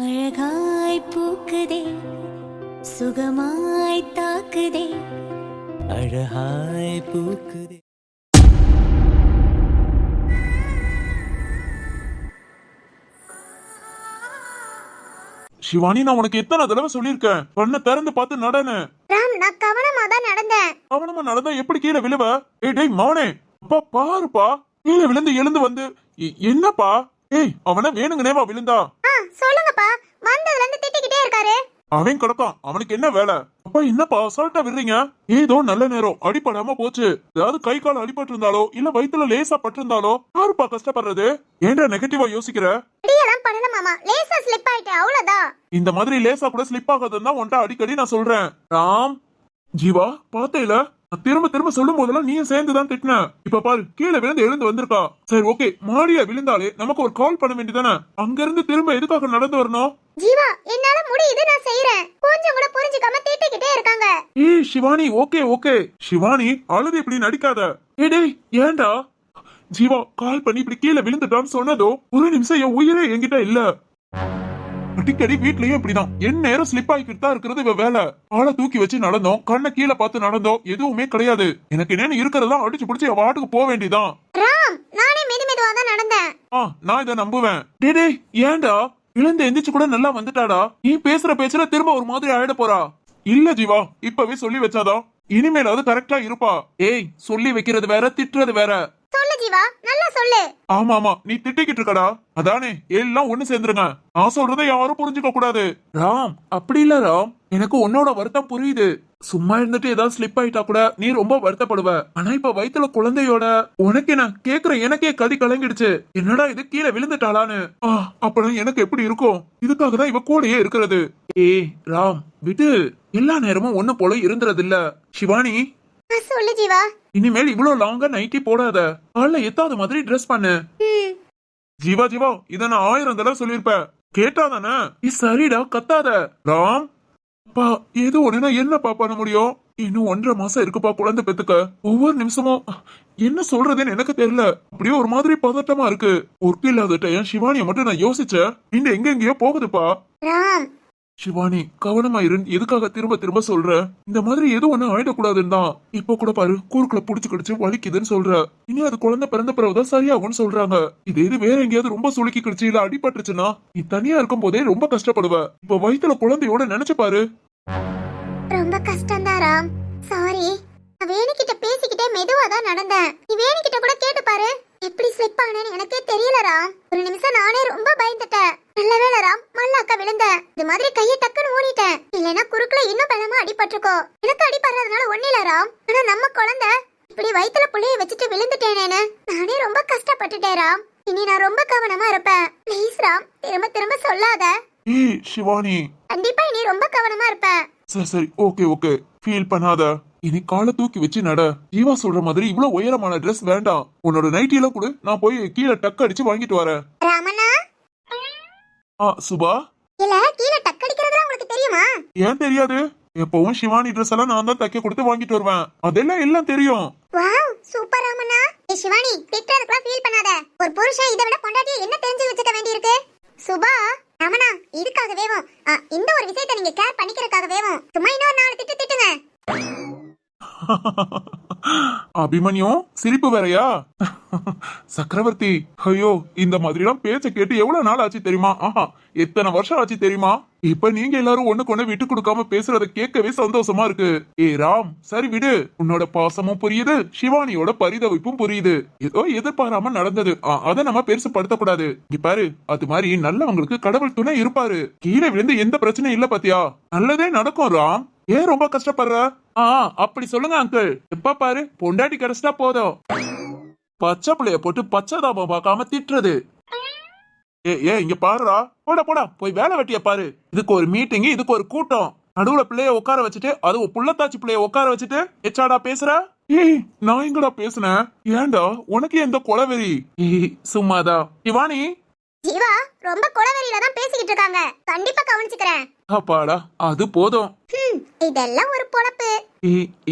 அழகாய் பூக்குதே சுகமாய் தாக்குதே அழகாய் பூக்குதே. சிவானி, நான் உனக்கு எத்தனை தடவை சொல்லிருக்கேன் கண்ணை திறந்து பார்த்து நடனு. ராம், நான் கவனமா தான் நடந்தேன். கவனமா நடந்தா எப்படி கீழே விழுவ? டேய் மவனே, அப்பா பாருப்பா, கீழே விழுந்து எழுந்து வந்து என்னப்பா? ஏய், அவன வேணுங்கனேவா விழுந்தா? சொல்லுங்கப்பா. வந்ததுல இருந்து திட்டிக்கிட்டே இருக்காரு. அவன் கிடக்கான், அவனுக்கு என்ன வேலை? அப்பா என்னப்பா அசால்ட்டா விடுறீங்க? ஏதோ நல்ல நேரம் அடிபடாம போச்சு. ஏதாவது கை கால் அடிபட்டு இருந்தாலோ இல்ல வயித்துல லேசா பட்டிருந்தாலோ யாருப்பா கஷ்டப்படுறது? ஏன்டா நெகட்டிவா யோசிக்கிற? அடியெல்லாம் பண்ணல மாமா, லேசா ஸ்லிப் ஆயிட்டு அவ்வளவுதான். இந்த மாதிரி லேசா கூட ஸ்லிப் ஆகாதுன்னு தான் உன்ட்ட அடிக்கடி நான் சொல்றேன். ராம், ஜீவா பாத்தேல, நான் திரும்ப திரும்ப சொல்லும் போதெல்லாம் நீயும் சேர்ந்துதான் திட்டின. இப்ப பாரு, கீழே விழுந்து எழுந்து வந்திருக்கா. சரி ஓகே, மாடியா விழுந்தாலே நமக்கு ஒரு கால் பண்ண வேண்டியதானே? அங்க இருந்து திரும்ப எதுக்காக நடந்து வரணும்? ஜீவா, என்னால முடியுது, நான் செய்யறேன். கொஞ்சம் கூட புரிஞ்சுக்காம திட்டிக்கிட்டே இருக்காங்க. ஏய் சிவானி, ஓகே ஓகே. சிவானி, அழுது இப்படி நடிக்காத. டேய் ஏண்டா? ஜீவா கால் பண்ணி இப்படி கீழே விழுந்துட்டான்னு சொன்னதோ ஒரு நிமிஷம் என் உயிரே என்கிட்ட இல்ல. அடிக்கடி வீட்லயும் இப்படிதான், என் நேரம் ஸ்லிப் ஆகிக்கிட்டு தான் இருக்கிறது இவ வேலை. ஆளை தூக்கி வச்சு நடந்தோம், கண்ணை கீழே பார்த்து நடந்தோம், எதுவுமே கிடையாது. எனக்கு என்னன்னு இருக்கிறதெல்லாம் அடிச்சு பிடிச்சி அவ ஆட்டுக்கு போக வேண்டியதான். ராம், நானே மெதுவா தான் நடந்தேன். நான் இதை நம்புவேன். டேய் ஏண்டா? இழந்து எந்திரிச்சு கூட நல்லா வந்துட்டாடா. நீ பேசுற பேச்சுல திரும்ப ஒரு மாதிரி ஆயிட போறா. இல்ல ஜீவா, இப்பவே சொல்லி வச்சாதான் இனிமேலாவது கரெக்டா இருப்பா. ஏய், சொல்லி வைக்கிறது வேற, திட்டுறது வேற. சொல்லு ஜீவா, நல்லா சொல்லு. ஆமா ஆமா, நீ திட்டிக்கிட்டு இருக்கடா. அதானே, எல்லாம் ஒண்ணு சேர்ந்துருங்க. நான் சொல்றதை யாரும் புரிஞ்சுக்க கூடாது. ராம், அப்படி இல்ல ராம், எனக்கு உன்னோட வருத்தம் புரியுது. சும்மா இருந்துட்டு ஏதாவது ஸ்லிப் ஆயிட்டா கூட நீ ரொம்ப வருத்தப்படுவ. ஆனா இப்ப வயித்துல குழந்தையோட உனக்கு நான் கேக்குற எனக்கே கதி கலங்கிடுச்சு. என்னடா இது, கீழே விழுந்துட்டாளான்னு. அப்பதான் எனக்கு எப்படி இருக்கும்? இதுக்காக தான் இவ கூடயே இருக்கிறது. ஏய் ராம், விடு. எல்லா நேரமும் ஒண்ணு போல இருந்துறது இல்ல. சிவானி, சொல்லு ஜீவா. இனிமேல் இவ்வளவு லாங்கா நைட்டி போடாத. காலைல எத்தாத மாதிரி ட்ரெஸ் பண்ணு. ஜீவா ஜீவா, இத நான் 1000 தடவை சொல்லிருப்பேன், கேட்டாதானே? சரிடா, கத்தாத. ராம், அப்பா ஏதோ ஒண்ணுனா என்னப்பா பண்ண முடியும்? இன்னும் 1.5 மாசம் இருக்குப்பா குழந்தை பெத்துக்க. ஒவ்வொரு நிமிஷமும் என்ன சொல்றதுன்னு எனக்கு தெரியல. அப்படியே ஒரு மாதிரி பதட்டமா இருக்கு. ஒர்க்கு இல்லாத டைம் சிவானிய மட்டும் நான் யோசிச்சேன். இந்த எங்கெங்கயோ போகுதுப்பா. ராம், சிவானி கவனமா இரு. எதுக்காக திரும்ப திரும்ப சொல்ற? இந்த மாதிரி எதுவும் ஒண்ணு ஆயிடக்கூடாதுன்னு தான். இப்ப கூட பாரு, கூறுக்குள்ள புடிச்சு கிடிச்சு வலிக்குதுன்னு சொல்ற. இனி அது குழந்தை பிறந்த பிறகுதான் சரியாகும்னு சொல்றாங்க. இது வேற எங்கேயாவது ரொம்ப சுளுக்கி கிடிச்சு இல்ல அடிபட்டுச்சுன்னா நீ தனியா இருக்கும் போதே ரொம்ப கஷ்டப்படுவ. இப்ப வயித்துல குழந்தையோட நினைச்சு பாரு. ரொம்ப கஷ்டம்தான் ராம். சாரி. நான் வேணிக்கிட்ட பேசிக்கிட்டே மெதுவா தான் நடந்தேன். நீ வேணிக்கிட்ட கூட கேட்டு பாரு, எப்படி ஸ்லிப் ஆனேன்னு எனக்கே தெரியல ராம். ஒரு நிமிஷம் நானே ரொம்ப பயந்துட்டேன். நல்ல வேளை ராம், மல்லாக்க விழுந்தேன். இது மாதிரி கையை டக்குன்னு ஓடிட்டேன். இல்லைன்னா குறுக்குல இன்னும் பலமா அடிபட்டிருக்கோம். எனக்கு அடிபடுறதுனால ஒண்ணு இல்ல ராம். ஆனா நம்ம குழந்தை இப்படி வயித்துல புள்ளைய வச்சுட்டு விழுந்துட்டேனேன்னு நானே ரொம்ப கஷ்டப்பட்டுட்டேன் ராம். இனி நான் ரொம்ப கவனமா இருப்பேன். ப்ளீஸ் ராம், திரும்ப திரும்ப சொல்லாத. ஏய் சிவானி, கண்டிப்பா இனி ரொம்ப கவனமா இருப்பேன். சரி ஓகே ஓகே, ஃபீல் பண்ணாத. இனி காலை தூக்கி வச்சு நட. ஜீவா சொல்ற மாதிரி இவ்வளவு உயரமான ட்ரெஸ் வேண்டாம். உன்னோட நைட்டில கூட நான் போய் கீழே டக்கு அடிச்சு வாங்கிட்டு வரேன். ராமண்ணா, சுபா, இல்ல கீழே டக் அடிக்கிறதுலாம் உங்களுக்கு தெரியுமா? ஏன் தெரியாது? எப்பவும் சிவானி ட்ரெஸ் எல்லாம் நான் தான் தைக்க கொடுத்து வாங்கிட்டு வருவேன். அதெல்லாம் எல்லாம் தெரியும். Wow, super Ramanna. ஏய் சிவானி, திட்டறதுக்குலாம் ஃபீல் பண்ணாத. ஒரு புருஷன் இதை விட பொண்டாட்டியை என்ன தெரிஞ்சு வச்சுக்க வேண்டியிருக்கு? சுபா, ராமண்ணா, இதுக்காகவேவும் இந்த ஒரு விஷயத்தை நீங்க கேர் பண்ணிக்கிறதுக்காகவேவும் சும்மா இன்னொரு 4 திட்டு திட்டுங்க. அபிமன்யு, சிரிப்பு வேறையா? சக்கரவர்த்தி, ஐயோ இந்த மாதிரி எல்லாம் பேச்ச கேட்டு எவ்வளவு நாள் ஆச்சு தெரியுமா? எத்தனை வருஷம் ஆச்சு தெரியுமா? இப்ப நீங்க எல்லாரும் ஒண்ணுக்கு ஒண்ணு விட்டு கொடுக்காம பேசுறத கேட்கவே சந்தோஷமா இருக்கு. ராம், சரி விடு. உன்னோட பாசமும் புரியுது, சிவானியோட பரிதவிப்பும் புரியுது. ஏதோ எதிர்பாராம நடந்தது, அத நம்ம பெருசு படுத்தக்கூடாது. இங்க பாரு, அது மாதிரி நல்லவங்களுக்கு கடவுள் துணை இருப்பாரு. கீழே விழுந்து எந்த பிரச்சனையும் இல்ல பாத்தியா? நல்லதே நடக்கும் ராம். ஏன் ரொம்ப கஷ்டப்படுற? அப்படி சொல்லுங்க அங்கிள். எப்ப பாரு பொண்டாட்டி கிடைச்சிட்டா போதும், பச்சை பிள்ளைய போட்டு பச்சைதாபம் பார்க்காம திட்டுறது. இங்க பாருடா, போடா போடா, போய் வேலை வெட்டிய பாரு. இதுக்கு ஒரு மீட்டிங், இதுக்கு ஒரு கூட்டம். நடுவுல பிள்ளைய உட்கார வச்சுட்டு, அது புள்ளத்தாச்சி பிள்ளைய உட்கார வச்சுட்டு எச்சாடா பேசுற? நான் எங்கடா பேசுனேன்? ஏண்டா உனக்கு எந்த கொலவெறி? சும்மாதா. இவானி, ஜீவா ரொம்ப கொலவெறியில தான் பேசிக்கிட்டு இருக்காங்க. கண்டிப்பா கவனிச்சுக்கிறேன். அப்பாடா, அது போதும். இதெல்லாம் ஒரு பொழப்பு.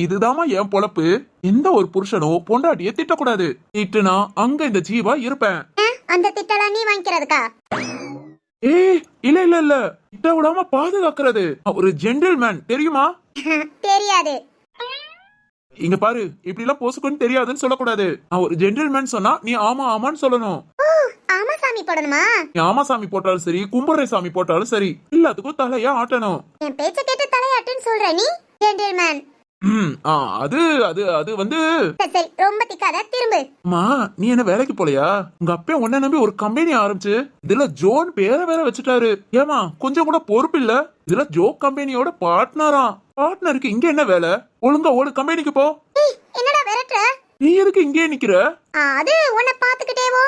இதுதாமா என் பொழப்பு. எந்த ஒரு புருஷனும் பொண்டாட்டிய திட்டக்கூடாது. திட்டுனா அங்க இந்த ஜீவா இருப்பேன். அந்த திட்டலாம் நீ வாங்கிக்கிறதுக்கா? ஏய், இல்ல இல்ல இல்ல, கிட்ட விடாம பாதுகாக்கிறது ஒரு ஜென்டில்மேன், தெரியுமா? தெரியாது. இங்க பாரு, இப்படி எல்லாம் போசுக்குன்னு தெரியாதுன்னு சொல்லக்கூடாது. நான் ஒரு ஜென்டில்மேன் சொன்னா நீ ஆமா ஆமான்னு சொல்லணும். ஓ, ஆமா சாமி போடணுமா? நீ ஆமா சாமி போட்டாலும் சரி, கும்புரை சாமி போட்டாலும் சரி, எல்லாத்துக்கும் தலையா ஆட்டணும். என் பேச்ச கேட்டு தலையாட்டுன்னு சொல்ற நீ ஜென்டில்மேன். அது அது அது வந்து சரி சரி, ரொம்ப திக்காத, திரும்பு. அம்மா, நீ என்ன வேலைக்கு போலையா? உங்க அப்பா உன்ன நம்பி ஒரு கம்பெனி ஆரம்பிச்சு இதுல ஜோன் பேரை வேற வச்சுட்டாரு. ஏமா கொஞ்சம் கூட பொறுப்பு இல்ல? இதுல ஜோ கம்பெனியோட பார்ட்னருக்கு இங்க என்ன வேலை? ஒழுங்கா ஓடு, கம்பெனிக்கு போ. ஏய், என்னடா விரட்டுற? நீ எதுக்கு இங்கே நிக்கிற? அது உன்னை பாத்துக்கிட்டேவோ.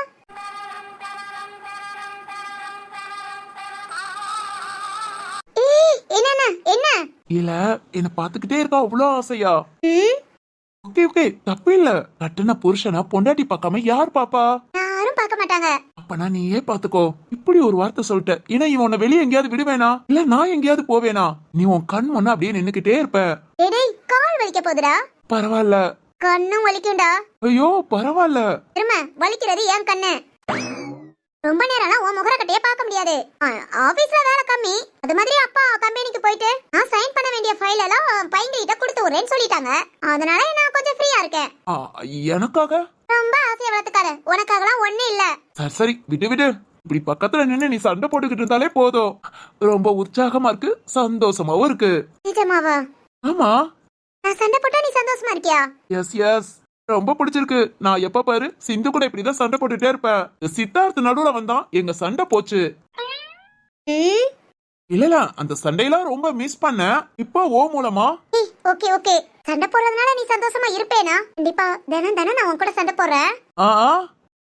ஏய், என்னண்ணா என்ன? இல்ல, என்ன பாத்துக்கிட்டே இருக்கா அவ்வளவு ஆசையா? ம், ஓகே ஓகே, தப்பு இல்ல. கட்டுன புருஷனா பொண்டாட்டி பார்க்காம யார் பாப்பா? யாரும் பார்க்க மாட்டாங்க. அப்பனா நீயே பாத்துக்கோ. இப்படி ஒரு வார்த்தை சொல்லிட்ட, ஏன்னா இவன் உன்னை வெளியே எங்கேயாவது விடுவேனா இல்ல நான் எங்கேயாவது போவேனா? நீ உன் கண் முன்ன அப்படியே நின்னுக்கிட்டே இருப்ப. டேய், கால் வலிக்க போகுதுடா. பரவாயில்ல. கண்ணும் வலிக்கும்டா. ஐயோ பரவாயில்ல. திரும்ப வலிக்கிறது என் கண்ணு. ரொம்ப நேரம்லாம் உன் முகரக்கட்டையே பார்க்க முடியாது. ஆபீஸ்ல வேலை கம்மி. அது மாதிரி அப்பா கம்பெனிக்கு போயிட்டு நான் சைன் பண்ண வேண்டிய ஃபைல் எல்லாம் பையன்கிட்ட கொடுத்து விடுறேன்னு சொல்லிட்டாங்க. அதனால நான் கொஞ்சம் ஃப்ரீயா இருக்கேன். எனக்காக? ரொம்ப ஆசையை வளர்த்துக்காத, உனக்காகலாம் ஒண்ணு இல்ல. சரி சரி, விடு விடு. இப்படி பக்கத்துல நின்னு நீ சண்டை போட்டுக்கிட்டு இருந்தாலே போதும். ரொம்ப உற்சாகமா இருக்கு, சந்தோஷமாவும் இருக்கு. நிஜமாவா? ஆமா. நான் சண்டை போட்டா நீ சந்தோஷமா இருக்கியா? எஸ் எஸ், ரொம்ப பிடிச்சிருக்கு. நான் எப்ப பாரு சிந்து கூட இப்படிதான் சண்டை போட்டுட்டே இருப்பேன். சித்தார்த் நடுவுல வந்தான், எங்க சண்டை போச்சு. இல்ல அந்த சண்டையெல்லாம் ரொம்ப மிஸ் பண்ண. இப்போ ஓ மூலமா. ஓகே ஓகே, சண்டை போடுறதுனால நீ சந்தோஷமா இருப்பேனா? கண்டிப்பா தினம் தினம் நான் உன் கூட சண்டை போடுறேன்.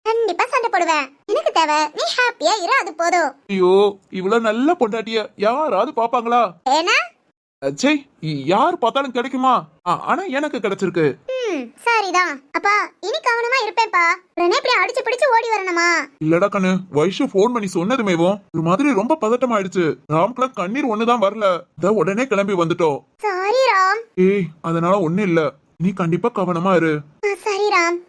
கண்டிப்பா சண்டை போடுவேன். எனக்கு தேவை நீ ஹாப்பியா இரு, அது போதும். ஐயோ, இவ்வளவு நல்ல பொண்டாட்டிய யாராவது பாப்பாங்களா? ஏனா சே, யார் பார்த்தாலும் கிடைக்குமா? ஆனா எனக்கு கிடைச்சிருக்கு. சரிதான். அப்பா இனி கவனமா இருப்பேன்ப்பா. உடனே இப்படி அடிச்சு பிடிச்சு ஓடி வரணுமா? இல்லடா கண்ணு, வைஷு போன் பண்ணி சொன்னதுமேவும் ஒரு மாதிரி ரொம்ப பதட்டமாயிடுச்சு. ராம்குலாம் கண்ணீர் ஒண்ணுதான் வரல. உடனே கிளம்பி வந்துட்டோம். சாரி ராம். ஏய், அதனால ஒண்ணு இல்ல, நீ கண்டிப்பா கவனமா இரு. சரி ராம்.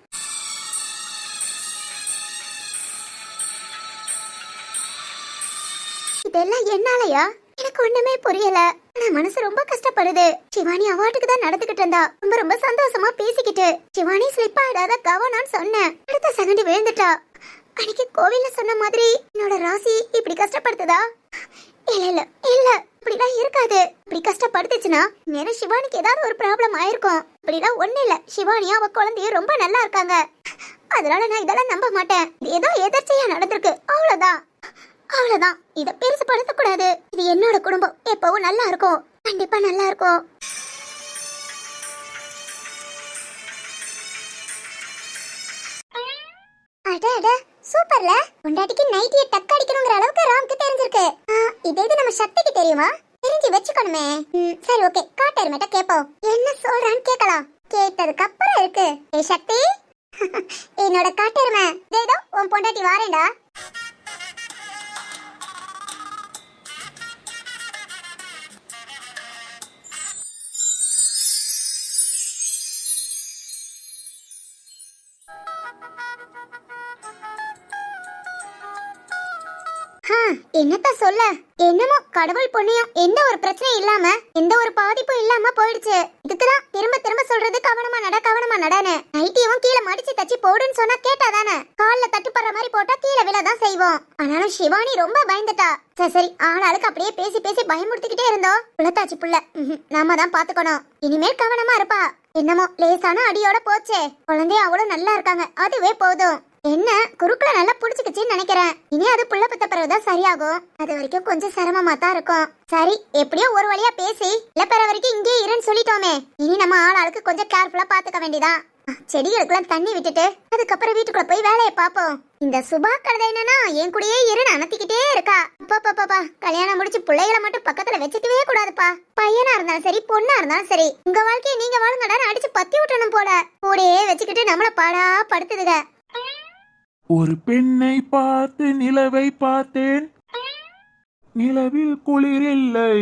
இதெல்லாம் என்னாலயா? எனக்கு ஒண்ணுமே புரியல. ஆனா மனசு ரொம்ப கஷ்டப்படுது. சிவானி அவார்டுக்கு தான் நடந்துகிட்டு இருந்தா. ரொம்ப ரொம்ப சந்தோஷமா பேசிக்கிட்டு சிவானி ஸ்லிப் ஆயிடாத கவனம்னு சொன்னேன். அடுத்த செகண்ட் விழுந்துட்டா. அன்னைக்கு கோவில்ல சொன்ன மாதிரி என்னோட ராசி இப்படி கஷ்டப்படுத்துதா? இல்ல இல்ல இல்ல, இப்படிலாம் இருக்காது. இப்படி கஷ்டப்படுத்துச்சுன்னா நேரம் சிவானிக்கு ஏதாவது ஒரு ப்ராப்ளம் ஆயிருக்கும். இப்படிலாம் ஒண்ணு இல்ல, சிவானியா அவ குழந்தையும் ரொம்ப நல்லா இருக்காங்க. அதனால நான் இதெல்லாம் நம்ப மாட்டேன். ஏதோ எதிர்ச்சியா நடந்திருக்கு, அவ்வளவுதான் அவ்வளவுதான். இத பெருசு படுத்த கூடாது. இது என்னோட குடும்பம், எப்பவும் நல்லா இருக்கும், கண்டிப்பா நல்லா இருக்கும். அட அட, சூப்பர்ல. பொண்டாட்டிக்கு நைட்டியை டக் அடிக்கணுங்கிற அளவுக்கு ராம்க்கு தெரிஞ்சிருக்கு. இதே இது நம்ம சக்திக்கு தெரியுமா? தெரிஞ்சு வச்சுக்கணுமே. சரி ஓகே, காட்டேர்மேட்ட கேப்போம். என்ன சொல்றான்னு கேட்கலாம். கேட்டதுக்கு அப்புறம் இருக்கு. ஏ சக்தி, என்னோட காட்டேர்மை ஏதோ உன் பொண்டாட்டி வாரேண்டா. என்னத்த சொல்ல, என்னமோ கடவுள் புண்ணியம் எந்த ஒரு பிரச்சனையும் இல்லாம எந்த ஒரு பாதிப்பும் இல்லாம போயிடுச்சு. இதுக்குதான் திரும்ப திரும்ப சொல்றது கவனமா நட கவனமா நடன்னு. நைட்டியும் கீழே மடிச்சு தச்சு போடுன்னு சொன்னா கேட்டாதானே? கால்ல தட்டுப்படுற மாதிரி போட்டா கீழே விழதான் செய்வோம். ஆனாலும் சிவானி ரொம்ப பயந்துட்டா. சரி சரி, ஆளாளுக்கு அப்படியே பேசி பேசி பயமுறுத்திக்கிட்டே இருந்தோம். புள்ளத்தாச்சு புள்ள, நாம தான் பாத்துக்கணும். இனிமேல் கவனமா இருப்பா. என்னமோ லேசான அடியோட போச்சே, குழந்தைய அவ்வளவு நல்லா இருக்காங்க, அதுவே போதும். என்ன குறுக்குல நல்லா புடிச்சுக்கிச்சின்னு நினைக்கிறேன். இனி அது புள்ள பத்த பிறகுதான் சரியாகும். அது வரைக்கும் கொஞ்சம் சிரமமா தான் இருக்கும். சரி, எப்படியோ ஒரு வழியா பேசி இல்ல பிற வரைக்கும் இங்கே இருன்னு சொல்லிட்டோமே. இனி நம்ம ஆளாளுக்கு கொஞ்சம் கேர்ஃபுல்லா பாத்துக்க வேண்டியதான். செடிகளுக்குலாம் தண்ணி விட்டுட்டு அதுக்கப்புறம் வீட்டுக்குள்ள போய் வேலையை பாப்போம். இந்த சுபா கழுதை என்னன்னா என் கூடயே இருன்னு அனத்திக்கிட்டே இருக்கா. பாப்பா கல்யாணம் முடிச்சு பிள்ளைகளை மட்டும் பக்கத்துல வச்சுக்கவே கூடாதுப்பா. பையனா இருந்தாலும் சரி பொண்ணா இருந்தாலும் சரி, உங்க வாழ்க்கையை நீங்க வாழுங்கடான்னு அடிச்சு பத்தி விட்டணும் போல. கூடயே வச்சுக்கிட்டு நம்மள பாடா படுத்துதுக. ஒரு பெண்ணை பார்த்து நிலவை பார்த்தேன், நிலவில் குளிர் இல்லை.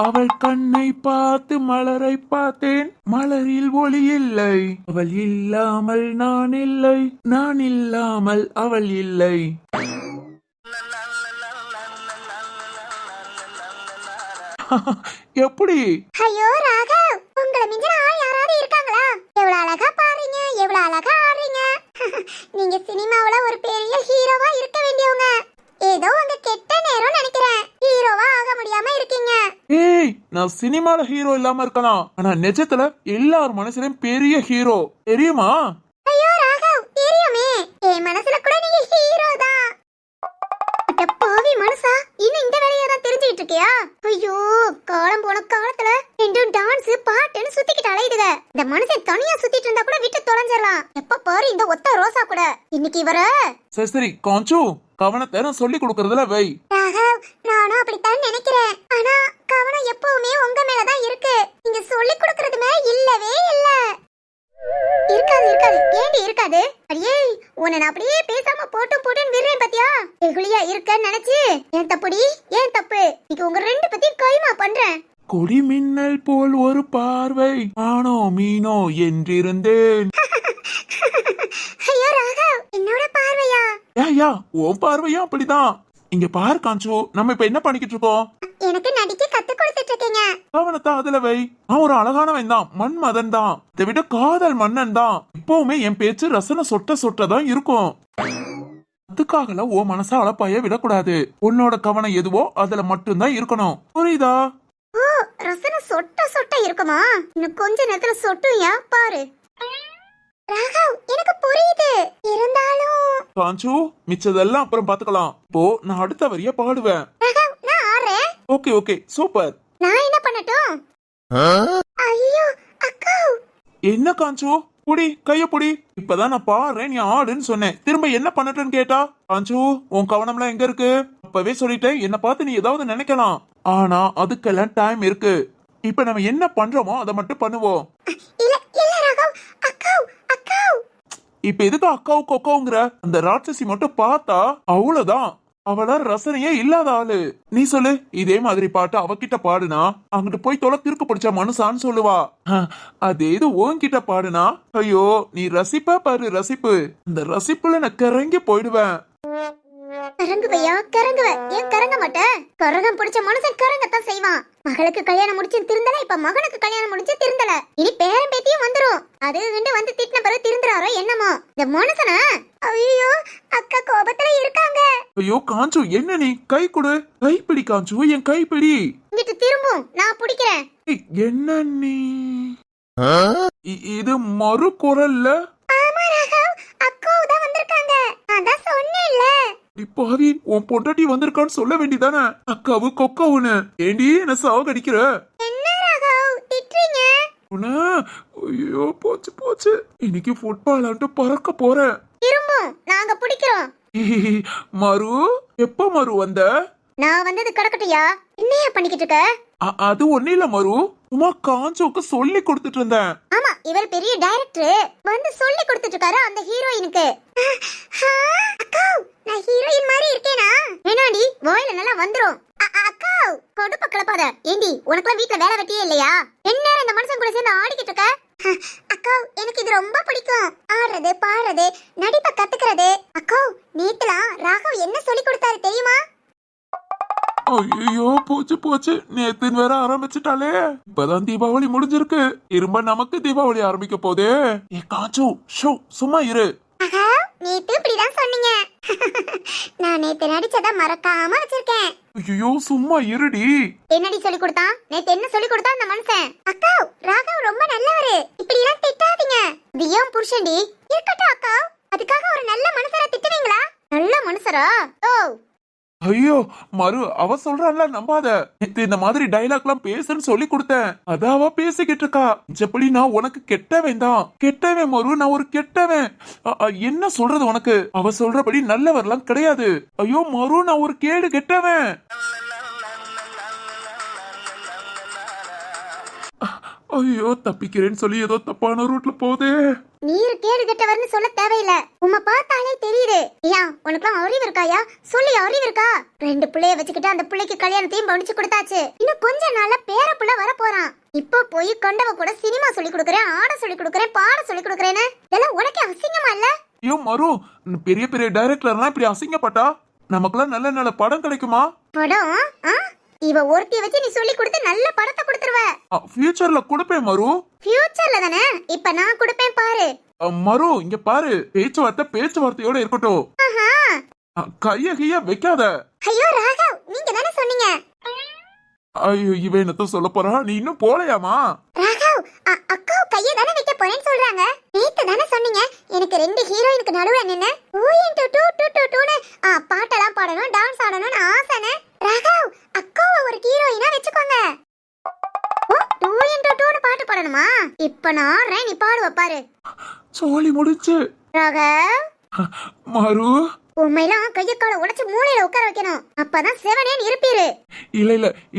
அவள் கண்ணை பார்த்து மலரை பார்த்தேன், மலரில் ஒளி இல்லை. அவள் இல்லாமல் நான் இல்லை, நான் இல்லாமல் அவள் இல்லை. எப்படி? ஐயோ ராகவ், உங்களை மிஞ்சின ஆள் யாராவது இருக்காங்களா? எவ்வளவு அழகா பாடுறீங்க, எவ்வளவு அழகா ஆடுறீங்க. நீங்க சினிமாவுல ஒரு பெரிய ஹீரோவா இருக்க வேண்டியவங்க. ஏதோ உங்க கெட்ட நேரம் நினைக்கிறேன், ஹீரோவா ஆக முடியாம இருக்கீங்க. ஏய், நான் சினிமால ஹீரோ இல்லாம இருக்கலாம், ஆனா நிஜத்துல எல்லார் மனசுலயும் பெரிய ஹீரோ, தெரியுமா? ஐயோ ராகவ், தெரியுமே, என் மனசுல கூட நீங்க ஹீரோ தான். பாவி மனசா, இன்னும் இந்த வேலையா தான் தெரிஞ்சுக்கிட்டு இருக்கியா? ஐயோ, காலம் போன காலத்துல ரெண்டும் டான்ஸ் பாட்டுன்னு சுத்திக்கிட்டு அலையுதுக. இந்த மனுஷன் தனியா சுத்திட்டு இருந்தா கூட விட்டு தொலைஞ்சிடலாம். எப்ப பாரு இந்த ஒத்த ரோசா கூட. இன்னைக்கு இவர சரி சரி காஞ்சு, கவனத்தை நான் சொல்லி கொடுக்கறதுல வை. ராகவ், நானும் அப்படித்தான் நினைக்கிறேன். ஆனா கவனம் எப்பவுமே உங்க மேலதான் இருக்கு. நீங்க சொல்லி கொடுக்கறது மேல இல்லவே இல்ல. இருக்காது இருக்காது, ஏண்டி இருக்காது? அடியே, உன்னை நான் அப்படியே பேசாம போட்டும் போட்டுன்னு விடுறேன் பாத்தியா? வெகுளியா இருக்கன்னு நினைச்சு ஏன் தப்புடி, ஏன் தப்பு? இன்னைக்கு உங்க ரெண்டு பத்தியும் கைமா பண்றேன். கொடி மின்னல் போல் ஒரு பார்வை, ஆனோ மீனோ என்றிருந்தேன். ஐயோ ராகவ், என்னோட பார்வையா? யா, உன் பார்வையும் அப்படிதான். இங்க பாரு காஞ்சு, நம்ம இப்ப என்ன பண்ணிக்கிட்டு இருக்கோம்? எனக்கு நடிக்க கத்து கொடுத்துட்டு இருக்கீங்க. கவனத்தை அதுல வை. நான் ஒரு அழகானவன் தான், மன்மதன் தான், இதை விட காதல் மன்னன் தான். எப்பவுமே என் பேச்சு ரசனை சொட்ட சொட்டதான் இருக்கும். அதுக்காகல ஓ மனச அளப்பாய விடக்கூடாது. உன்னோட கவனம் எதுவோ அதுல மட்டும்தான் இருக்கணும், புரியுதா? ஓ, ரசனை சொட்ட சொட்ட இருக்குமா? இன்னும் கொஞ்ச நேரத்துல சொட்டுயா பாரு. ராகவ், எனக்கு புரியுது, இருந்தாலும் காஞ்சு, மிச்சதெல்லாம் அப்புறம் பாத்துக்கலாம். இப்போ நான் அடுத்த வரிய பாடுவேன். ராகவ், நான் ஆடுறேன். Okay okay, super. நான் என்ன பண்ணட்டும்? ஐயோ அக்கா, என்ன காஞ்சு, புடி கைய புடி. இப்பதான் நான் பாடுறேன், நீ ஆடுன்னு சொன்னேன். திரும்ப என்ன பண்ணட்டுன்னு கேட்டா? காஞ்சு, உன் கவனம்லாம் எங்க இருக்கு? அப்பவே சொல்லிட்டேன், என்ன பார்த்து நீ ஏதாவது நினைக்கலாம், ஆனா அதுக்கெல்லாம் டைம் இருக்கு. இப்ப நம்ம என்ன பண்றோமோ அதை மட்டும் பண்ணுவோம். இல்ல இல்ல ராகவ், அக்கா அக்கா. இப்ப எதுக்கு அக்காவுக்கு அக்காவுங்கிற? அந்த ராட்சசி மட்டும் பார்த்தா அவ்வளவுதான், அவள ரசனையே இல்லாத ஆளு. நீ சொல்லு, இதே மாதிரி பாட்டு அவகிட்ட பாடுனா அங்கிட்டு போய் தொலை திருக்கு பிடிச்ச மனுஷான்னு சொல்லுவா. அதே இது உன்கிட்ட பாடுனா, ஐயோ நீ ரசிப்பா பாரு ரசிப்பு, இந்த ரசிப்புல நான் கிறங்கி போயிடுவேன். கரங்குவையா கரங்குவ, ஏன் கரங்க மாட்ட? கரகம் பிடிச்ச மனுஷன் கரங்கத்தான் செய்வான். மகளுக்கு கல்யாணம் முடிச்சு திருந்தல, இப்ப மகனுக்கு கல்யாணம் முடிச்சு திருந்தல, இனி பேரன் பேத்தியும் வந்துரும். அது வந்து திட்டின பிறகு திருந்துறாரோ என்னமோ இந்த மனுஷன. ஐயோ, அக்கா கோபத்துல இருக்காங்க. ஐயோ காஞ்சு, என்ன நீ? கை கொடு, கைப்பிடி காஞ்சு, என் கைப்பிடி. இங்கிட்டு திரும்பும், நான் பிடிக்கிறேன். என்ன நீ? இது மறு குரல்ல? ஆமா ராகவ், அக்காவும் தான் வந்திருக்காங்க. நான் தான் சொன்னேன்ல. பாவி, உன் பொண்டாட்டி வந்திருக்கான்னு சொல்ல வேண்டியதானே? அக்காவு கொக்காவுன்னு ஏண்டி என்ன சாவகடிக்கிற? என்ன ராகவ் திட்டுறீங்க? ஐயோ போச்சு போச்சு, இன்னைக்கு ஃபுட்பால் ஆண்டு பறக்க போறேன். திரும்பும், நாங்க பிடிக்கிறோம். மறு, எப்ப மறு வந்த? நான் வந்தது கடக்கட்டியா? என்னையா பண்ணிக்கிட்டு இருக்க? அது ஒண்ணு இல்ல மறு, சும்மா காஞ்சோக்கு சொல்லி கொடுத்துட்டு இருந்தேன். ஆமா, இவர் பெரிய டைரக்டர், வந்து சொல்லி கொடுத்துட்டு இருக்காரு அந்த ஹீரோயினுக்கு. அக்கா, நான் ஹீரோயின் மாதிரி இருக்கேனா? வேணாடி, வாயில நல்லா வந்துரும். அக்கா, கொடுப்ப கிளப்பாத. ஏண்டி, உனக்குலாம் வீட்ல வேலை வெட்டியே இல்லையா? என்ன இந்த மனுஷன் கூட சேர்ந்து ஆடிக்கிட்டு இருக்க? அக்கா, எனக்கு இது ரொம்ப பிடிக்கும். ஆடுறது, பாடுறது, நடிப்பை கத்துக்கிறது. அக்கா, நேத்துலாம் ராகவ் என்ன சொல்லி கொடுத்தாரு தெரியுமா? ஐயோ போச்சு போச்சு, நேத்துன்னு வேற ஆரம்பிச்சுட்டாலே. இப்பதான் தீபாவளி முடிஞ்சிருக்கு, திரும்ப நமக்கு தீபாவளி ஆரம்பிக்க போதே. ஏ காஞ்சு, ஷோ சும்மா இரு. நேத்து இப்படிதான் சொன்னீங்க. நான் நேத்து நடிச்சத மறக்காம வச்சிருக்கேன். ஐயோ சும்மா இருடி. என்னடி சொல்லி கொடுத்தான்? நேத்து என்ன சொல்லி கொடுத்தான் அந்த மனுஷன்? அக்கா, ராகவ் ரொம்ப நல்லவரு, இப்படி எல்லாம் திட்டாதீங்க. இது ஏன் புருஷன்டி? இருக்கட்டும் அக்கா, அதுக்காக ஒரு நல்ல மனுஷரை திட்டுவீங்களா? நல்ல மனுஷரா? ஓ ஐயோ மறு, அவ சொல்றான்ல நம்பாத. நேத்து இந்த மாதிரி டைலாக் எல்லாம் பேசுன்னு சொல்லி கொடுத்தேன், அத அவ பேசிக்கிட்டு இருக்கா. எப்படி நான் உனக்கு கெட்டவன் தான், கெட்டவன் மறு, நான் ஒரு கெட்டவன். என்ன சொல்றது உனக்கு? அவ சொல்றபடி நல்லவர்லாம் கிடையாது. ஐயோ மறு, நான் ஒரு கேடு கெட்டவன். ஐயோ தப்பிக்கிறேன்னு சொல்லி ஏதோ தப்பான ரூட்ல போதே. நீர் கேடு கெட்டவர்னு சொல்ல தேவையில்ல, உம்மை பார்த்தாலே தெரியுது. ஏன் உனக்குலாம் அறிவு இருக்காயா? சொல்லி அறிவு இருக்கா? 2 பிள்ளைய வச்சுக்கிட்டு அந்த பிள்ளைக்கு கல்யாணத்தையும் பண்ணிச்சு கொடுத்தாச்சு. இன்னும் கொஞ்ச நாள்ல பேர புள்ள வர போறான். இப்போ போய் கண்டவ கூட சினிமா சொல்லி கொடுக்கறேன், ஆட சொல்லி கொடுக்கறேன், பாட சொல்லி கொடுக்கறேன்னு, இதெல்லாம் உனக்கு அசிங்கமா இல்ல? ஐயோ மறு, பெரிய பெரிய டைரக்டர்லாம் இப்படி அசிங்கப்பட்டா நமக்கெல்லாம் நல்ல நல்ல படம் கிடைக்குமா? படம் இவ ஒருத்திய வச்சு நீ சொல்லி கொடுத்து நல்ல படத்தை கொடுத்துருவ. ஃபியூச்சர்ல கொடுப்பேன் மரு. ஃபியூச்சர்ல தானே, இப்ப நான் கொடுப்பேன் பாரு. மரு இங்க பாரு, பேச்சுவார்த்தையோட இருக்கட்டும். ஆஹா. கைய வைக்காத. ஐயோ ராகவ், நீங்க தானே சொன்னீங்க. ஐயோ இவன் என்னத்த சொல்ல போறா, நீ இன்னும் போலையாமா? ராகவ், அக்காவு கைய தானே வைக்க போறேன்னு சொல்றாங்க. நேத்து தானே சொன்னீங்க எனக்கு 2 ஹீரோயினுக்கு நடுவுல நின்னு 2 பாட்டெல்லாம் பாடணும், டான்ஸ் ஆடணும்னு ஆசைன்னு. ராகவ், அக்காவை ஒரு ஹீரோயினா வெச்சுக்கோங்க. 2 பாட்டு பாடணுமா? இப்ப நான் ஆடுறேன், நீ பாடுவ பாரு. சோலி முடிச்சு. ராகவ் மரு, உண்மையெல்லாம் கைய கால உடைச்சு மூளையில உட்கார வைக்கணும், அப்பதான் செவனே இருப்பீரு.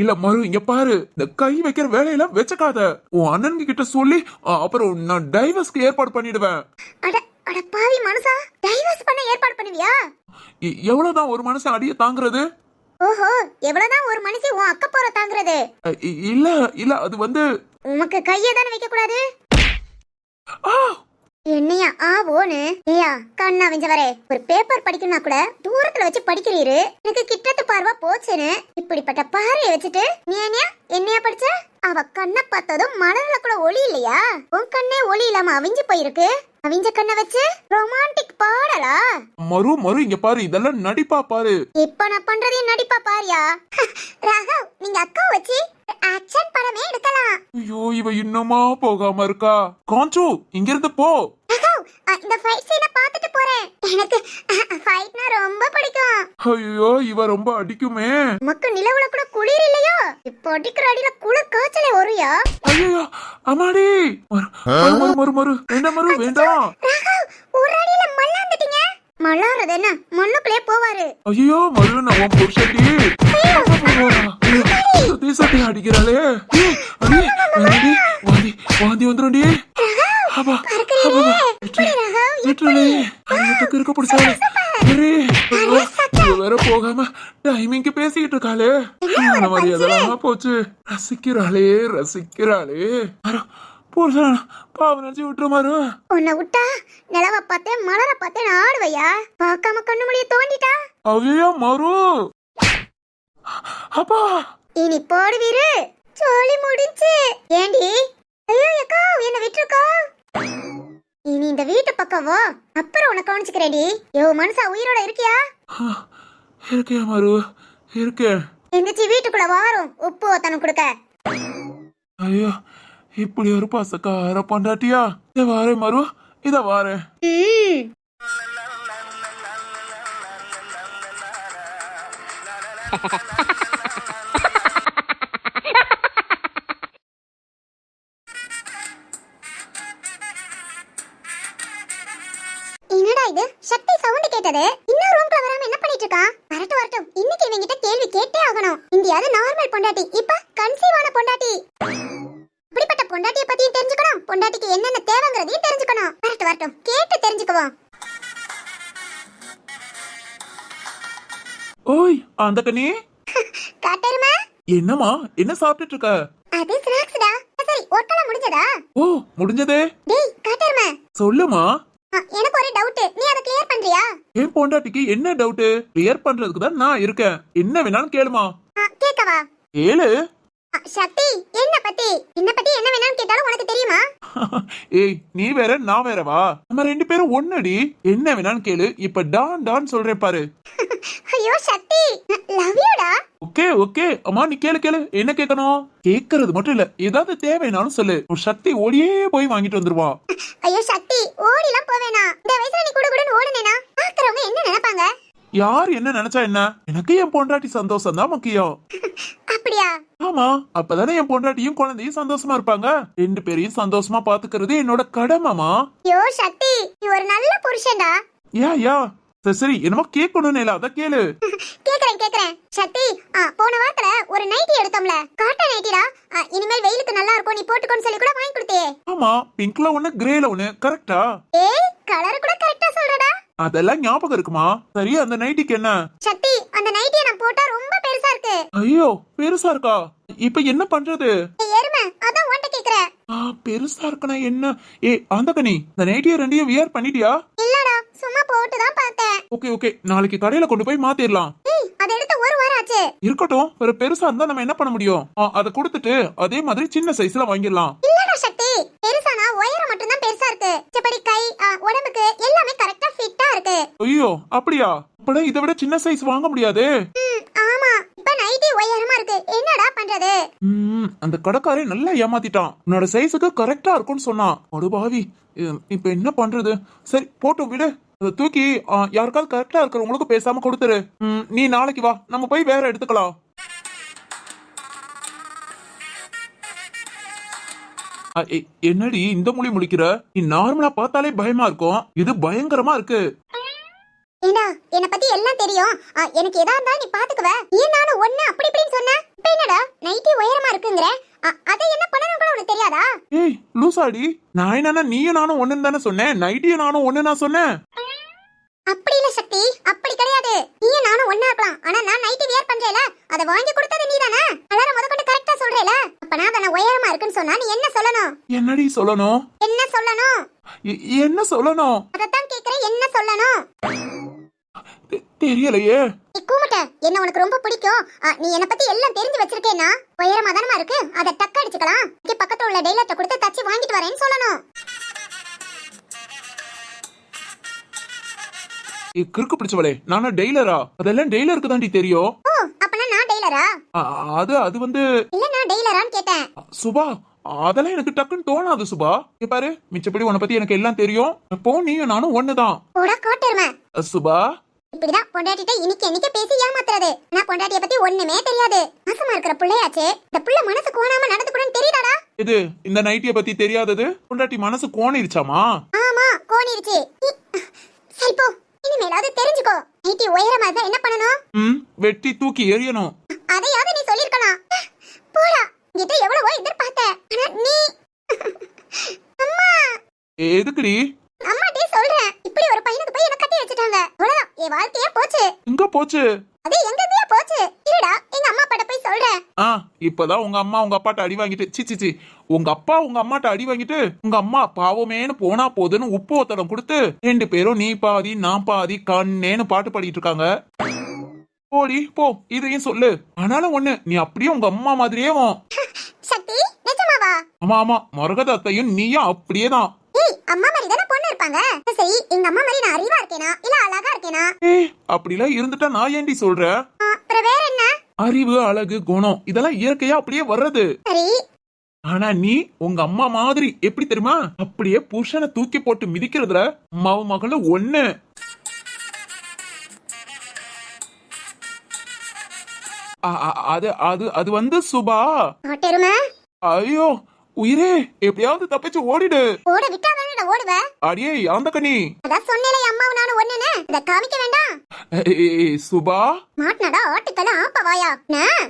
இல்ல மரு இங்க பாரு, இந்த கை வைக்கிற வேலையெல்லாம் வச்சுக்காத. உன் அண்ணன் கிட்ட சொல்லி அப்புறம் நான் டைவர்ஸ்க்கு ஏற்பாடு பண்ணிடுவேன். அட பாவி மனுஷா, டைவர்ஸ் பண்ண ஏற்பாடு பண்ணுவியா? எவ்வளவுதான் ஒரு மனுஷன் அடிய தாங்குறது? ஓஹோ, எவ்வளவுதான் ஒரு மனுஷி உன் அக்க போற தாங்குறது? இல்ல அது வந்து உனக்கு கைய தானே வைக்க கூடாது. என்னையா ஆவோன்னு ஏயா கண்ணா விஞ்சவரே, ஒரு பேப்பர் படிக்கணும்னா கூட தூரத்துல வச்சு படிக்கிறீரு. எனக்கு கிட்டத்து பார்வை போச்சுன்னு இப்படிப்பட்ட பார்வையை வச்சுட்டு நீ என்னையா படிச்ச? அவ கண்ணை பார்த்ததும் மலர்ல கூட ஒளி இல்லையா? உன் கண்ணே ஒளி இல்லாம அவிஞ்சு போயிருக்கு. அவிஞ்ச கண்ணை வச்சு ரொமான்டிக் பாடலா? மரு இங்க பாரு, இதெல்லாம் நடிப்பா பாரு. இப்ப நான் பண்றதையும் நடிப்பா பாரியா? ராகவ், நீங்க அக்கா வச்சு ஆக்ஷன் படமே எடுக்கலாம். ஐயோ இவ இன்னுமா போகாம இருக்கா? காஞ்சு இங்க இருந்து போ. இந்த ஃபைட் சீனை பார்த்துட்டு போறேன். எனக்கு ஃபைட்னா ரொம்ப பிடிக்கும். ஐயோ இவ ரொம்ப அடிக்குமே. நமக்கு நிலவுல கூட குளிர் இல்லையோ, இப்போ அடிக்கிற அடியில குளிர் காய்ச்சலே வருயா? ஐயோ அம்மாடி. மரு என்ன மரு வேண்டாம். ஒரு அடியில மல்லாந்துட்டீங்க. மல்லாறது என்ன, மண்ணுக்குள்ளே போவாரு. ஐயோ மரு நான் உன் புருஷன்டி. சத்தி அடிக்கிறாளே. வாந்தி வந்துருண்டி. வேற போகாம டைமிங்க்கு பேசிக்கிட்டு இருக்காளே. அதெல்லாம் போச்சு. ரசிக்கிறாளே புருஷன் பாவம் நினைச்சு விட்டுருமாரு. உன்னை விட்டா நிலவ பார்த்தேன் மலர பார்த்தேன் ஆடுவையா? பார்க்காம கண்ணு முடிய தோண்டிட்டா. அவையா மரு. அப்பா இனி போடுவீரு. சோலி முடிஞ்சு. ஏண்டி? ஐயோ அக்கா, என்ன விட்டுருக்கா? இனி இந்த வீட்டு பக்கம் வா, அப்புறம் உன்னை கவனிச்சுக்கிறேடி. யோ மனுஷா, உயிரோட இருக்கியா? இருக்கே மரு, இருக்கேன். எந்திரிச்சு வீட்டுக்குள்ள வாரும், உப்பு தனம் கொடுக்க. ஐயோ இப்படி ஒரு பசக்கார பொண்டாட்டியா? இத வாரே மரு, இத வாரே. என்னடா இது, சக்தி சவுண்ட் கேட்டது. இன்னும் ரூம்க்குள்ள வராம என்ன பண்ணிட்டு இருக்கான்? வரட்டும், இன்னைக்கு இவங்கிட்ட கேள்வி கேட்டே ஆகணும். இந்தியாவது நார்மல் பொண்டாட்டி, இப்ப கன்சீவ் ஆன பொண்டாட்டி. இப்படிப்பட்ட பொண்டாட்டிய பத்தியும் தெரிஞ்சுக்கணும், பொண்டாட்டிக்கு என்னென்ன தேவைங்கிறதையும் தெரிஞ்சுக்கணும். வரட்டும் கேட்டு தெரிஞ்சுக்குவோம். ஓய் அந்த கனி. காட்டருமா. என்னம்மா என்ன சாப்பிட்டுட்டு இருக்க? அது ஸ்நாக்ஸ்டா. சரி, ஒர்க்கெல்லாம் முடிஞ்சதா? ஓ முடிஞ்சதே. டேய் காட்டருமா, சொல்லுமா. எனக்கு ஒரு டவுட், நீ அதை கிளியர் பண்றியா? என் பொண்டாட்டிக்கு என்ன டவுட்? கிளியர் பண்றதுக்கு தான் நான் இருக்கேன். என்ன வேணாலும் கேளுமா. கேட்கவா? கேளு. சக்தி, என்ன பத்தி என்ன வேணாலும் கேட்டாலும் உனக்கு தெரியுமா? ஏய் நீ வேற நான் வேறவா? நம்ம 2 பேரும் ஒன்னடி. என்ன வேணாலும் கேளு. இப்ப டான் சொல்றேன் பாரு. ஐயோ சக்தி, லவ் யூடா. ஓகே அம்மா நீ கேளு. என்ன கேட்கணும்? கேக்குறது மட்டும் இல்ல, ஏதாவது தேவைனாலும் சொல்லு. ஒரு சக்தி ஓடியே போய் வாங்கிட்டு வந்துருவா. ஐயோ சக்தி, ஓடிலாம் போவேனா? இந்த வயசுல நீ குடுகுடுன்னு ஓடுனேனா பாக்குறவங்க என்ன நினைப்பாங்க? யார் என்ன நினைச்சா என்ன, எனக்கு என் பொண்டாட்டி சந்தோஷம் தான் முக்கியம். அப்படியா? ஆமா, அப்பதானே என் பொண்டாட்டியும் குழந்தையும் சந்தோஷமா இருப்பாங்க. 2 பேரையும் சந்தோஷமா பாத்துக்கிறது என்னோட கடமைமா. ஐயோ சக்தி, நீ ஒரு நல்ல புருஷன்டா. யா சரி என்னமோ கேட்கணும்னு இல்ல, அத கேளு. கேக்குறேன் சக்தி. போன வாரத்துல ஒரு நைட்டி எடுத்தோம்ல, காட்டன் நைட்டிடா. இனிமேல் வெயிலுக்கு நல்லா இருக்கும், நீ போட்டுக்கோன்னு சொல்லி கூட வாங்கி கொடுத்தே. ஆமா, பிங்க்ல ஒண்ணு கிரேல ஒண்ணு, கரெக்டா? ஏய் கலர் கூட கரெக்டா சொல்றடா. அதெல்லாம் ஞாபகம் இருக்குமா? சரி அந்த நைட்டிக்கு என்ன? சக்தி, அந்த நைட்டியை நான் போட்டா ரொம்ப பெருசா இருக்கு. ஐயோ பெருசா இருக்கா? இப்ப என்ன பண்றது? எருமை, அதான் உன்கிட்ட கேக்குறேன். பெருசா இருக்கனா என்ன? அந்த கனி, இந்த நைட்டியை 2 வியர் பண்ணிட்டியா? இல்லடா, சும்மா போட்டு தான் பார்த்தேன். ஓகே நாளைக்கு கடையில கொண்டு போய் மாத்திரலாம். அதை எடுத்து ஒரு வாரம் ஆச்சு. இருக்கட்டும், ஒரு பெருசா இருந்தா நம்ம என்ன பண்ண முடியும்? அதை கொடுத்துட்டு அதே மாதிரி சின்ன சைஸ்ல வாங்கிடலாம். இல்லடா சக்தி, பெருசானா உயரம் மட்டும் தான் பெருசா இருக்கு. செப்படி கை உடம்புக்கு எல்லாமே கரெக்டா ஃபிட்டா இருக்கு. ஐயோ அப்படியா? அப்பட இதை விட சின்ன சைஸ் வாங்க முடியாது. ஆமா, இப்ப நைட்டி உயரமா இருக்கு, என்னடா பண்றது? அந்த கடைக்காரே நல்லா ஏமாத்திட்டான். உன்னோட சைஸுக்கு கரெக்டா இருக்கும்னு சொன்னான். அடுபாவி, இப்ப என்ன பண்றது? சரி போட்டோம் விடு. அதை தூக்கி யாருக்காவது கரெக்டா இருக்கிறவங்களுக்கு பேசாம கொடுத்துரு. நீ நாளைக்கு வா, நம்ம போய் வேற எடுத்துக்கலாம். என்னடி இந்த மொழி முழிக்கிற? நீ நார்மலா பார்த்தாலே பயமா இருக்கும், இது பயங்கரமா இருக்கு. ஏண்டா, என்ன பத்தி எல்லாம் தெரியும். எனக்கு எதா இருந்தாலும் நீ பாத்துக்குவ. ஏன் நானும் ஒண்ணு அப்படி இப்படின்னு சொன்னேன். இப்ப என்னடா நைட்டி உயரமா இருக்குங்கற? அதை என்ன பண்ணணும் கூட உனக்கு தெரியாதா? ஏய் லூசாடி, நான் என்னன்னா நீயும் நானும் ஒண்ணுன்னு தானே சொன்னேன். நைட்டியும் நானும் ஒண்ணு நான் சொன்னேன். அப்படி இல்ல சக்தி, அப்படி கிடையாது. நீயும் நானும் ஒண்ணா இருக்கலாம், ஆனா நான் நைட்டி வியர் பண்றேல, அத வாங்கி கொடுத்தது நீதானே. அலாரம் முதல்ல கரெக்டா சொல்றேல. அப்ப நான் தான உயரமா இருக்குன்னு சொன்னா நீ என்ன சொல்லணும்? என்னடி சொல்லணும்? என்ன சொல்லணும்? என்ன சொல்லணும்? அதத்தான் கேக்குறேன், என்ன சொல்லணும்? தெரியலையே. நீ கூமட்ட, என்ன உனக்கு ரொம்ப பிடிக்கும். நீ என்ன பத்தி எல்லாம் தெரிஞ்சு வச்சிருக்கேன்னா உயரமா தானமா இருக்கு, அத டக் அடிச்சுக்கலாம். இங்க பக்கத்துல உள்ள டெய்லர்ட்ட கொடுத்து தச்சு வாங்கிட்டு வரேன்னு சொல்லணும். கிறுக்கு பிடிச்சவளே, நானா டெய்லரா? அதெல்லாம் டெய்லருக்கு தாண்டி தெரியும். ஓ, அப்பனா நான் டெய்லரா? அது வந்து இல்ல, நான் டெய்லரான்னு கேட்டேன். சுபா, அதெல்லாம் எனக்கு டக்குன்னு தோணாது சுபா. பாரு, மிச்சப்படி உன்னை பத்தி எனக்கு எல்லாம் தெரியும். எப்போ நீயும் நானும் ஒண்ணுதான். போடா காட்டருமே. சுபா, இப்படிதான் பொண்டாட்டிட்ட இன்னைக்கு பேசி ஏமாத்துறது. ஆனா பொண்டாட்டிய பத்தி ஒண்ணுமே தெரியாது. மாசமா இருக்கிற புள்ளையாச்சே, இந்த புள்ள மனசு கோணாம நடந்துக்கூடாது தெரியுதாடா? இது இந்த நைட்டிய பத்தி தெரியாதது? பொண்டாட்டி மனசு கோணிருச்சாமா? ஆமா, கோணிருச்சு. சரி போ, இனிமேலாவது தெரிஞ்சுக்கோ. நைட்டி உயரமா இருந்தா என்ன பண்ணணும்? வெட்டி தூக்கி எறியணும். அதையாவது நீ சொல்லிருக்கலாம். போடா, கிட்ட எவ்வளவோ எதிர்பார்த்த, ஆனா நீ அம்மா. எதுக்குடி? அம்மாட்டே சொல்றேன், இப்படி ஒரு பையனுக்கு போய் என்ன கட்டி வச்சுட்டாங்க. அவ்வளவுதான், என் வாழ்க்கையே போச்சு. எங்க போச்சு? அது எங்கேயே போச்சு. இருடா, எங்க அம்மா அப்பாட்ட போய் சொல்றேன். இப்பதான் உங்க அம்மா உங்க அப்பாட்ட அடி வாங்கிட்டு, சி உங்க அப்பா உங்க அம்மாட்ட அடி வாங்கிட்டு, உங்க அம்மா பாவமேனு போனா போதுன்னு உப்பு ஒத்தடம் கொடுத்து 2 பேரும் நீ பாதி நான் பாதி கண்ணேன்னு பாட்டு பாடிட்டு இருக்காங்க. போடி போ, இதையும் சொல்லு. ஆனாலும் ஒண்ணு, நீ அப்படியே உங்க அம்மா மாதிரியே சக்தி, நிஜமாவா? ஆமா, மரகதத்தையும் நீயும் அப்படியே தான். ஏய், அம்மா மாதிரி தான பொண்ணு இருப்பாங்க. சரி, எங்க அம்மா மாதிரி நான் அறிவா இருக்கேனா இல்ல அழகா இருக்கேனா? அப்படிலாம் இருந்துட்டா நான் ஏண்டி சொல்றேன்? அப்புறம் வேற என்ன? அறிவு, அழகு, குணம் இதெல்லாம் இயற்கையா அப்படியே வர்றது. சரி, ஆனா நீ உங்க அம்மா மாதிரி எப்படி தெரியுமா? அப்படியே புருஷனை தூக்கி போட்டு மிதிக்கிறதுல அம்மாவும் மகளும் ஒண்ணு. அது வந்து சுபா. ஐயோ உயிரே, எப்படியாவது தப்பிச்சு ஓடிடு. ஓட விட்டாதானே ஓடுவ. அடியே அந்த கனி, அத சொன்னேல அம்மாவும் நானும் ஒண்ணுன்னு, அத காமிக்க வேண்டாம். சுபா, மாட்னடா ஆட்டுக்கல ஆப்பவாயா. நான்